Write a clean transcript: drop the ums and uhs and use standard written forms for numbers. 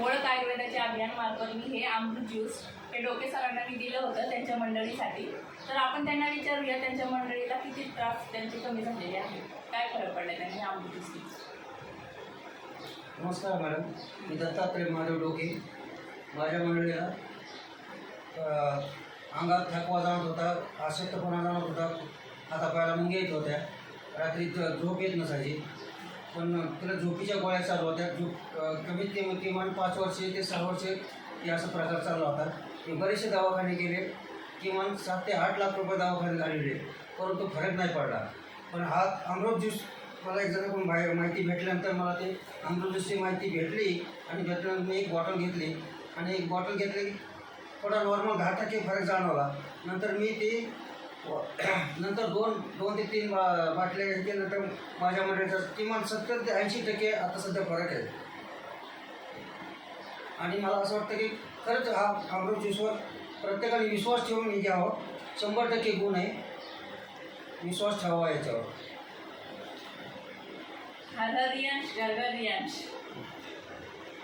ओळख आयुर्वेदाच्या अभियानमार्फत मी हे अमृत ज्यूस हे डोके सरांना मी दिलं होतं त्यांच्या मंडळीसाठी. तर आपण त्यांना विचारूया त्यांच्या मंडळीला किती त्रास त्यांचे कमी झालेले आहे, काय फरक पडला त्यांनी अमृत ज्यूस. नमस्कार मॅडम, मी दत्तात्रय महादेव डोके. माझ्या मंडळीला अंगात थकवा जाणवत होता, अशक्तपणा जाणवत होता, हातापायाला मुंग्या येत होत्या, रात्री झोप येत नसायची. पण तिला झोपीच्या गोळ्या चालू होत्या. कमीत कमी किमान 5 वर्षे ते 6 वर्षे हे असा प्रकार चालू होता. मी बरेचसे दवाखाने केले, किमान 7 ते 8 लाख रुपये दवाखाने झालेले, परंतु फरक नाही पडला. पण हा अमृत ज्यूस मला एक जणाकडून बाहेर माहिती भेटल्यानंतर मला ते अमृत ज्यूसची माहिती भेटली आणि भेटल्यानंतर मी एक बॉटल घेतली आणि एक बॉटल घेतली. थोडा नॉर्मल 10% फरक जाणवला. नंतर मी ती नंतर 2 ते 3 बाटल्या घेतल्यानंतर माझ्या मंडळीचा किमान 70 ते 80% आता सध्या फरक आहे. आणि मला असं वाटतं की खरंच हा अमृत ज्यूसवर प्रत्येकाने विश्वास ठेवून मी घ्यावं. 100% गुण आहे, विश्वास ठेवावा याच्यावर. हर हर रियांश, घर घर रियांश.